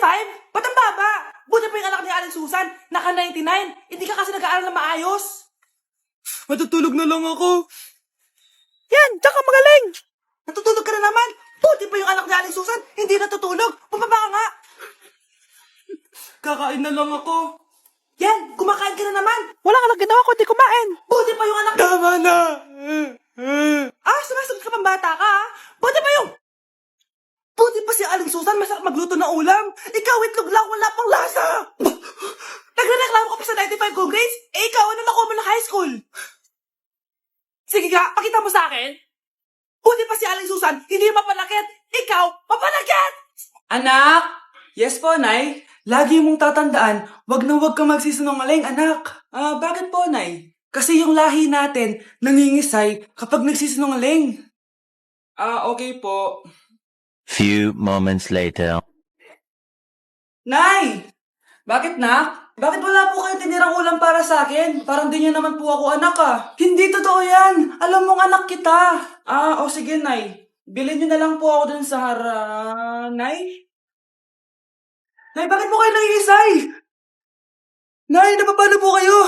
95? Ba't ang baba? Buti pa yung anak ni Aling Susan, naka 99. Hindi ka kasi nag-aaral na maayos. Matutulog na lang ako. Yan, tsaka magaling. Natutulog ka na naman. Buti pa yung anak ni Aling Susan, hindi natutulog. Pumaba ka nga. Kakain na lang ako. Yan, kumakain ka na naman. Wala ka lang ginawa kundi kumain. Buti pa yung anak... Tama na. Sumasagot ka pang bata ka, ha? Buti pa si Aling Susan, masarap magluto ng ulam. Ikaw, itlog lang, wala pang lasa. Nagrereklamo ka pa sa 95 go grades? Ikaw, ano nakuha mo ng high school? Sige ka, pakita mo sa akin. Buti pa si Aling Susan, hindi mapanakit. Ikaw, mapanakit! Anak! Yes po, Nay. Lagi mong tatandaan, wag na wag ka magsisinungaling, anak. Bakit po, Nay? Kasi yung lahi natin nangingisay kapag nagsisinungaling. Okay po. Few moments later. Nay! Bakit, nak? Bakit wala po kayo tinirang ulam para sa akin? Parang di niyo naman po ako anak, ah. Hindi totoo yan. Alam mong anak kita. Sige, Nay. Bilhin niyo na lang po ako dun sa Nay? Nay, bakit po kayo nangingisay? Nay, napapano po kayo?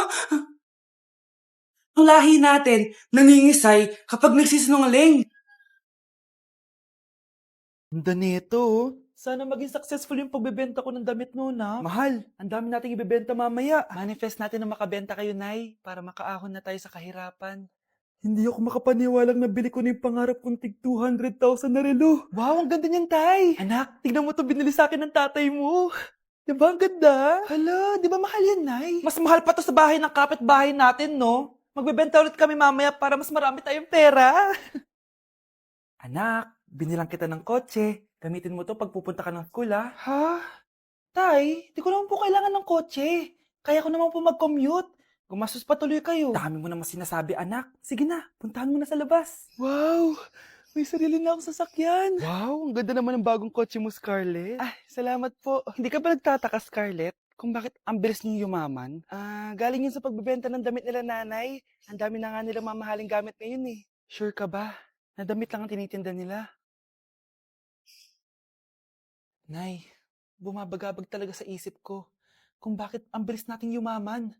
Ang lahi natin nangingisay kapag nagsisinungaling. Ganda nito, oh. Sana maging successful yung pagbebenta ko ng damit noon, ha? Mahal, ang dami nating ibebenta mamaya. Manifest natin na makabenta kayo, Nay, para makaahon na tayo sa kahirapan. Hindi ako makapaniwalang nabili ko na yung pangarap kong tig 200,000 na relo. Wow, ang ganda niyan, Tay. Anak, tignan mo to binili sa akin ng tatay mo. Diba ang ganda? Hala, di ba mahal yan, Nay? Mas mahal pa to sa bahay ng kapitbahay natin, no? Magbebenta ulit kami mamaya para mas marami tayong pera. Anak, binilang kita ng kotse. Gamitin mo to pag pupunta ka ng school, ha? Ha? Tay, di ko naman po kailangan ng kotse. Kaya ko naman po mag-commute. Gumastos pa tuloy kayo. Dami mo naman sinasabi, anak. Sige na, puntahan mo na sa labas. Wow! May sarili na akong sasakyan. Wow, ang ganda naman ng bagong kotse mo, Scarlett. Salamat po. Hindi ka ba nagtataka, Scarlett, kung bakit ang bilis niyo yumaman? Galing yun sa pagbebenta ng damit nila, nanay. Ang dami na nga nila mamahaling gamit ngayon, eh. Sure ka ba? Na damit lang ang tinitinda nila? Nay, bumabagabag talaga sa isip ko kung bakit ang bilis nating yumaman.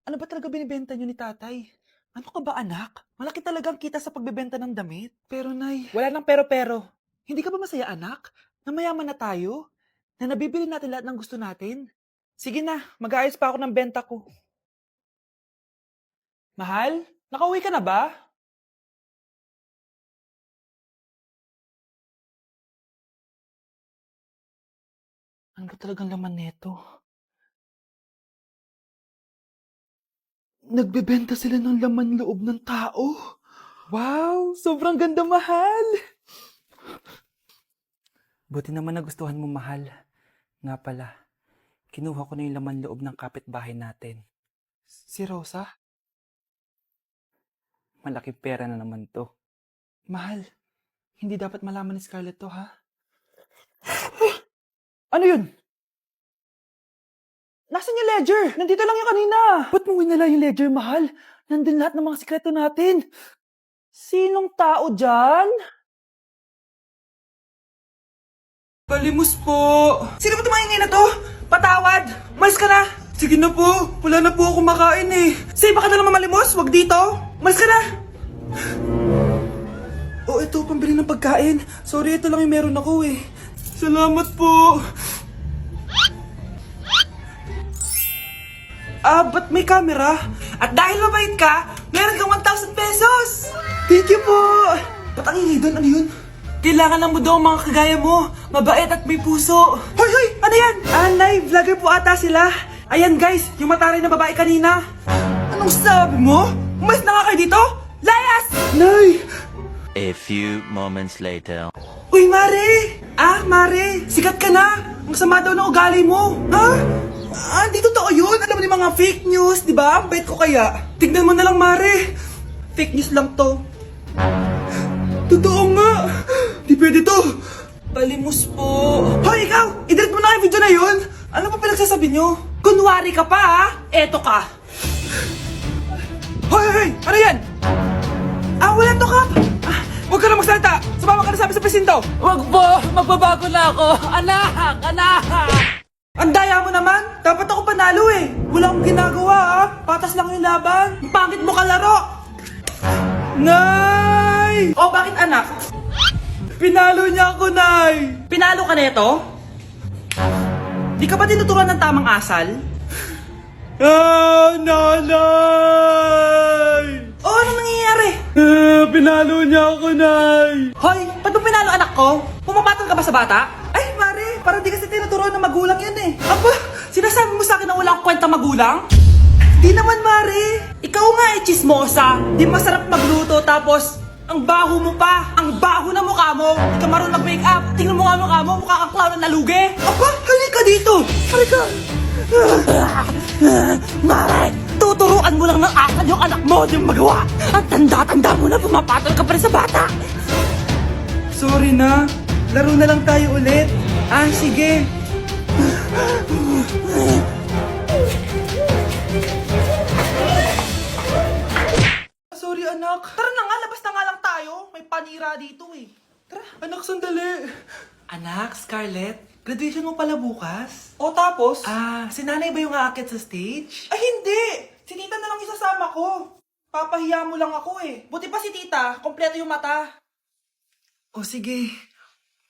Ano ba talaga binibenta niyo ni tatay? Ano ka ba, anak? Malaki talagang kita sa pagbebenta ng damit. Pero, Nay, wala nang pero-pero. Hindi ka ba masaya, anak? Na mayaman na tayo? Na nabibili natin lahat ng gusto natin? Sige na, mag-aayos pa ako ng benta ko. Mahal, nakauwi ka na ba? Ano ba talagang laman neto? Nagbebenta sila ng laman loob ng tao. Wow, sobrang ganda, mahal. Buti naman nagustuhan mo, mahal. Nga pala, kinuha ko na yung laman loob ng kapitbahay natin. Si Rosa? Malaking pera na naman to. Mahal, hindi dapat malaman ni Scarlett to, ha? Ano yun? Nasaan yung ledger? Nandito lang yung kanina. Ba't mo winala yung ledger, mahal? Nandun lahat ng mga sikreto natin. Sinong tao dyan? Palimus po. Sino ba tumahingay na to? Patawad. Malis ka na. Sige na po. Wala na po ako makain, eh. Say, baka na naman malimos. Wag dito. Malis ka na. Ito, pambili ng pagkain. Sorry, ito lang yung meron ako, eh. Salamat po. Ba't may camera? At dahil mabait ka, meron kang 1,000 pesos! Thank you po! Ba't ang ingay doon? Ano yun? Kailangan lang mo daw ang mga kagaya mo. Mabait at may puso. Hoy! Ano yan? Nay, vlogger po ata sila. Ayan guys, yung mataray na babae kanina. Anong sabi mo? Umalis na nga kayo dito? Layas! Nay! A few moments later. Uy, Mare! Mare, sikat ka na! Ang sama daw ng ugali mo! Ha? Di totoo yun! Alam mo yung mga fake news, di ba? Ang bait ko kaya. Tignan mo na lang, Mare! Fake news lang to. Totoo nga! Di pwede to! Palimus po! Hoy, ikaw! I-delete mo na yung video na yun! Ano pa pinagsasabi nyo? Kunwari ka pa, ha? Eto ka! Hoy! Ano yan? Wala to, Kap! Huwag ka na magsalita! Sumama ka na sa amin sa presinto! Wag po! Magbabago na ako! Anak! Anak! nanalo eh. Wala akong ginagawa ah. Patas lang yung laban. Pangit mo kalaro. Nay! Oh, bakit anak? Pinalo niya ako, Nay. Pinalo ka neto? Di ka ba tinuturuan ng tamang asal? Ah, nanay! Oh, ano nangyayari? Pinalo niya ako, Nay. Hoy, ba't mo pinalo anak ko? Pumapatol ka ba sa bata? Ay, Mare, parang di kasi tinuturuan ng magulang yan eh. Aba, sinasabi mo sa akin na wala akong kwenta magulang? Di naman, Mare. Ikaw nga eh, chismosa. Di masarap magluto tapos ang baho mo pa. Ang baho na mukha mo. Di ka marunong mag-make up. Tingnan mo nga mukha mo. Mukha kang clown na nalugi. Aba, halika dito. Halika. Mare, tuturuan mo lang ng akal yung anak mo yung magawa. Ang tanda-tanda mo na pumapatol ka pa rin sa bata. Sorry na. Laro na lang tayo ulit. Ah, sige. Sorry, anak. Tara na nga, labas na nga lang tayo. May panira dito eh. Tara. Anak, sandali. Anak, Scarlett, graduation mo pala bukas? O tapos? Si nanay ba yung aakit sa stage? Ay, hindi! Si tita na lang isasama ko. Papahiya mo lang ako eh. Buti pa si tita, kompleto yung mata. O sige.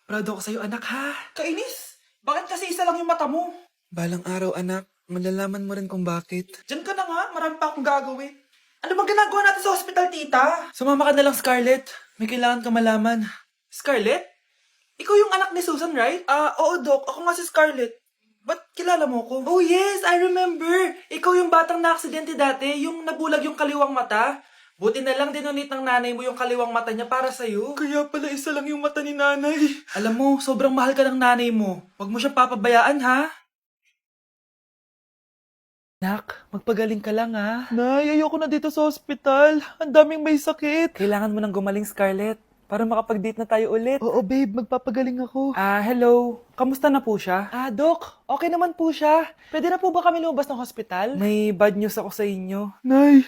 Proud ako sa'yo, anak ha. Kainis? Bakit kasi isa lang yung mata mo? Balang araw, anak. Malalaman mo rin kung bakit. Diyan ka na nga, marami pa akong gagawin. Ano bang ginagawa natin sa hospital, tita? Sumama ka na lang, Scarlett. May kailangan ka malaman. Scarlett? Ikaw yung anak ni Susan, right? Oo, Doc. Ako nga si Scarlett. Ba't kilala mo ko? Oh, yes. I remember. Ikaw yung batang na-aksidente dati. Yung nabulag yung kaliwang mata. Buti na lang dinonate ng nanay mo yung kaliwang mata niya para sa'yo. Kaya pala isa lang yung mata ni nanay. Alam mo, sobrang mahal ka ng nanay mo. Huwag mo siyang papabayaan, ha? Nak, magpagaling ka lang ha. Nay, ayoko na dito sa ospital. Ang daming may sakit. Kailangan mo nang gumaling, Scarlett. Para makapag-date na tayo ulit. Oo, babe. Magpapagaling ako. Hello. Kamusta na po siya? Doc. Okay naman po siya. Pwede na po ba kami lumabas ng hospital? May bad news ako sa inyo. Nay,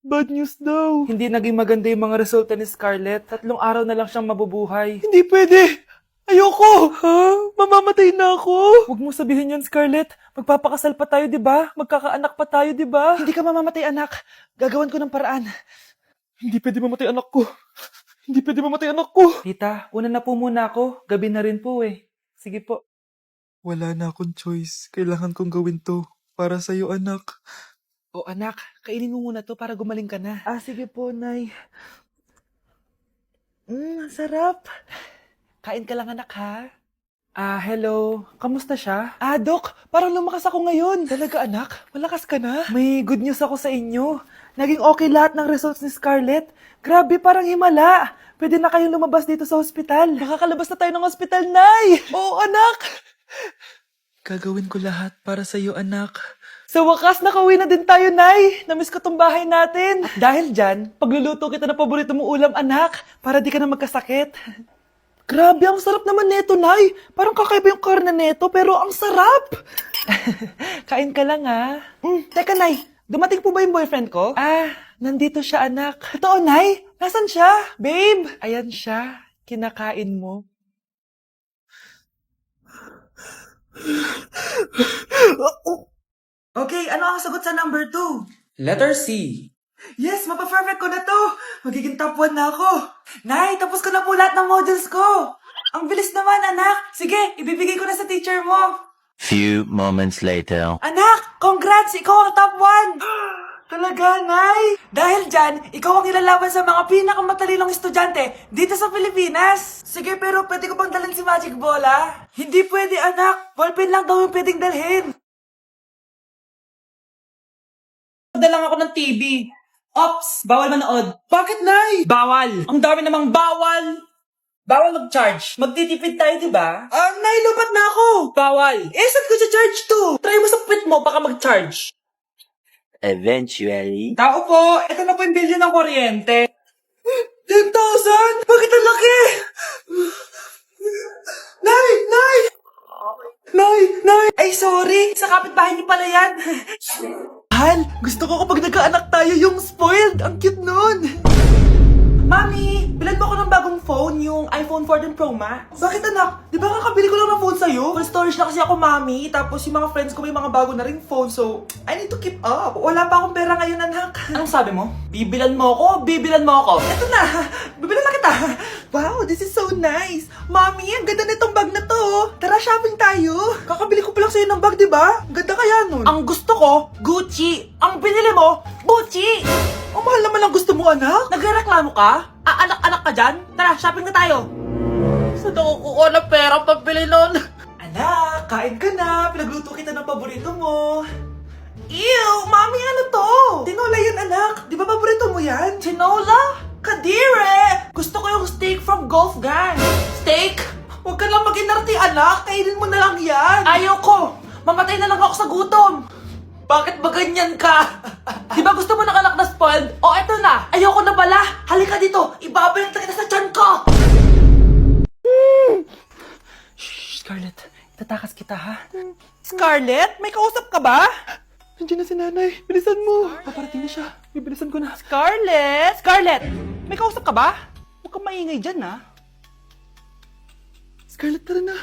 bad news daw. Hindi naging maganda yung mga resulta ni Scarlett. 3 araw na lang siyang mabubuhay. Hindi pwede! Ayoko! Ha? Mamamatay na ako! Huwag mo sabihin yun, Scarlett. Magpapakasal pa tayo, di ba? Magkakaanak pa tayo, di ba? Hindi ka mamamatay, anak. Gagawan ko ng paraan. Hindi pwede mamatay anak ko. Hindi pwede mamatay anak ko. Tita, una na po muna ako. Gabi na rin po eh. Sige po. Wala na akong choice. Kailangan kong gawin to. Para sa'yo, anak. O anak, kainin mo muna to para gumaling ka na. Sige po, Nay. Sarap. Kain ka lang, anak, ha? Hello. Kamusta siya? Doc, parang lumakas ako ngayon. Talaga, anak? Malakas ka na? May good news ako sa inyo. Naging okay lahat ng results ni Scarlett. Grabe, parang himala. Pwede na kayong lumabas dito sa hospital. Makakalabas na tayo ng hospital, Nay! Oo, anak! Gagawin ko lahat para sa'yo, anak. Sa wakas, nakauwi na din tayo, Nay. Namiss ko tong bahay natin. At dahil dyan, pagluluto kita ng paborito mong ulam, anak, para di ka na magkasakit. Grabe, ang sarap naman neto, Nay. Parang kakaiba yung karne neto, pero ang sarap. Kain ka lang, ha? Teka, Nay. Dumating po ba yung boyfriend ko? Nandito siya, anak. Totoo, Nay? Nasaan siya? Babe! Ayan siya. Kinakain mo. Okay, ano ang sagot sa number 2? Letter C. Yes, mapa-perfect ko na to. Magiging top 1 na ako. Nay, tapos ko na po lahat ng modules ko. Ang bilis naman, anak. Sige, ibibigay ko na sa teacher mo. Few moments later. Anak, congrats! Ikaw ang top 1! Talaga, Nay? Dahil dyan, ikaw ang ilalaban sa mga pinakamatalinong estudyante dito sa Pilipinas. Sige, pero pwede ko bang dalhin si Magic Bola? Hindi pwede, anak. Ballpen lang daw yung pwedeng dalhin. Dalang ako ng TV. Ops, bawal manood. Bakit, Nay? Bawal. Ang dami namang bawal. Bawal mag-charge. Magtitipid tayo, di ba? Nay, lupat na ako. Bawal. Saan ko charge to? Try mo sa puwit mo, baka mag-charge. Eventually. Tao po, ito na po yung bilyo ng kuryente. 10,000? Bakit ang laki? Nay! Nay! Nay! Nay! Ay, sorry. Sa kapitbahay niyo pala yan. Hal, gusto ko kapag nagkaanak tayo yung spoiled. Ang cute nun. Mami, bilan mo ako ng bagong phone, yung iPhone 14 Pro Max. Bakit anak? Di ba kakabili ko lang ng phone sa'yo? Full storage na kasi ako, Mami. Tapos yung mga friends ko may mga bago na ring phone, so I need to keep up. Wala pa akong pera ngayon, anak. Anong sabi mo? Bibilan mo ako? Bibilan mo ako? Eto na, bibilan na kita. Wow, this is so nice. Mami, ang ganda nitong bag na to. Tara, shopping tayo. Kakabili ko pa lang sa'yo ng bag, di ba? Ang ganda kaya nun. Ang gusto ko, Gucci. Ang binili mo, Gucci. Ang mahal naman ang gusto mo, anak. Nagreklamo ka? Anak-anak ka dyan? Tara, shopping na tayo. Saan ako kukuha ng pera pambili nun? Anak, kain ka na. Pinagluto kita ng paborito mo. Ew, Mami, ano to? Tinola yun, anak. Di ba paborito mo yan? Tinola? Kadire! Gusto ko yung steak from Golf Gang. Steak? Huwag ka lang mag-inarte, anak. Kainin mo na lang yan. Ayoko. Mamatay na lang ako sa gutom. Bakit ba ganyan ka? Di ba gusto mo ng anak na spoiled? O eto na, ayoko na pala. Halika dito, ibabalot na kita sa tiyan ko. Shh, Scarlett, itatakas kita ha. Scarlett, may kausap ka ba? Nandiyan na si nanay, bilisan mo. Paparating na siya, bibilisan ko na. Scarlett! Scarlett, may kausap ka ba? Huwag kang maingay dyan ha. Scarlett, tara na.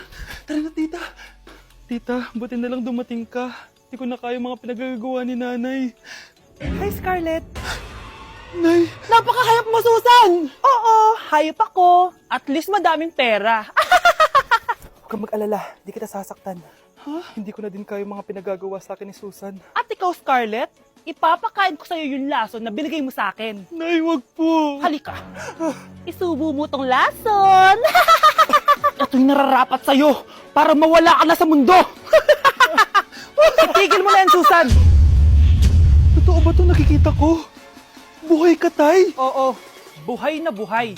Tara na, tita. Tita, buti na lang dumating ka. Hindi ko na kaya mga pinagagawa ni nanay. Hi, Scarlett. Nay. Napakahayap mo, Susan! Oo, hayop ako. At least madaming pera. Huwag kang mag-alala, di kita sasaktan. Ha? Hindi ko na din kaya mga pinagagawa sa akin ni Susan. At ikaw, Scarlett, ipapakain ko sa'yo yung lason na binigay mo sa akin. Nay, wag po. Halika. Isubo mo tong lason. Ito'y nararapat sa'yo para mawala ka na sa mundo. Tigil mo na yan, Susan! Totoo ba ito nakikita ko? Buhay ka, Tay? Oo, buhay na buhay.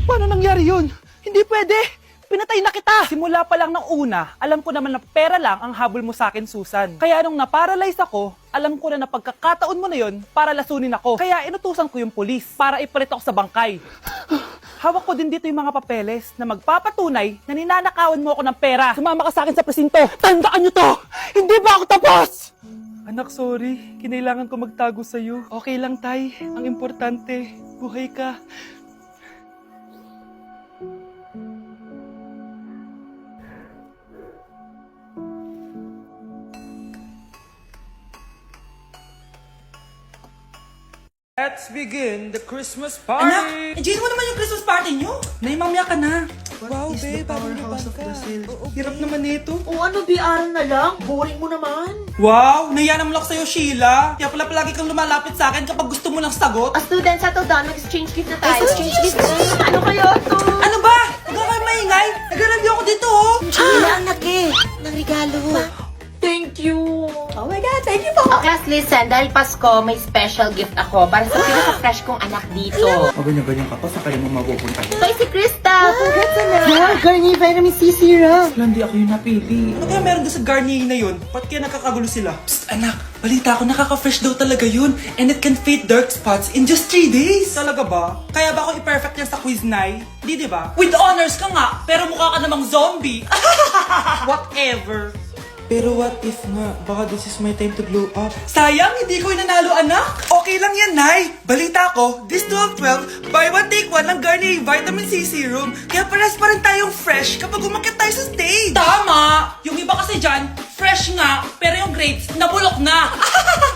Paano nangyari yun? Hindi pwede! Pinatay na kita! Simula pa lang ng una, alam ko naman na pera lang ang habol mo sa akin, Susan. Kaya nung naparalyze ako, alam ko na pagkakataon mo na yun para lasunin ako. Kaya inutusan ko yung pulis para ipalit ako sa bangkay. Hawak ko din dito yung mga papeles na magpapatunay na ninanakawan mo ako ng pera. Sumama ka sa akin sa presinto. Tandaan nyo to! Hindi ba ako tapos? Anak, sorry. Kinailangan ko magtago sa'yo. Okay lang, Tay. Ang importante, buhay ka. Let's begin the Christmas party! Anak, enjoy mo naman yung Christmas party nyo. Naimamya ka na. Wow, babe, parang powerhouse of Brazil. Hirap naman nito. O ano, BR na lang? Boring mo naman. Wow, nahiya naman ako sa'yo, Sheila. Kaya pala palagi kang lumalapit sa akin kapag gusto mo ng sagot. As students, settle down. Mag-exchange gift na tayo. Exchange gift Ano kaya to? Ano ba? Huwag ka kayo maingay. Nag-review ako dito, oh. Sheila, anak eh. Ng regalo. Thank you. Oh my God, thank you po. Oh, class, listen. Dahil Pasko, may special gift ako para sa pinaka-fresh kong anak dito. O ganyan-ganyan ka pa, saan kayo mo mapupunta? Ito ay si Krista. Congrats na. Yeah, Garnier Vitamin C Serum. Wala, hindi ako yung napili. Ano kaya meron doon sa Garnier na yun? Ba't kaya nakakagulo sila? Psst, anak. Balita ko, nakaka-fresh daw talaga yun. And it can fade dark spots in just 3 days. Talaga ba? Kaya ba ako i-perfect yan sa quiz, Nay? Di ba? With honors ka nga, pero mukha ka namang zombie. Whatever. Pero what if nga, baka this is my time to glow up. Sayang, hindi ko inanalo, anak. Okay lang yan, Nay. Balita ko, this 12-12, buy one take one ng Garnier Vitamin C Serum. Kaya pares pa rin tayong fresh kapag umakyat tayo sa stage. Tama! Yung iba kasi dyan, fresh nga, pero yung grades, nabulok na.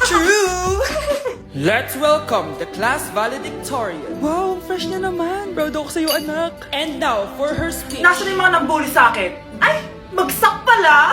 True! Let's welcome the class valedictorian. Wow, fresh na naman. Proud ako sa'yo, anak. And now, for her speech. Nasaan yung mga nambuli sa akin? Ay, bagsak pala!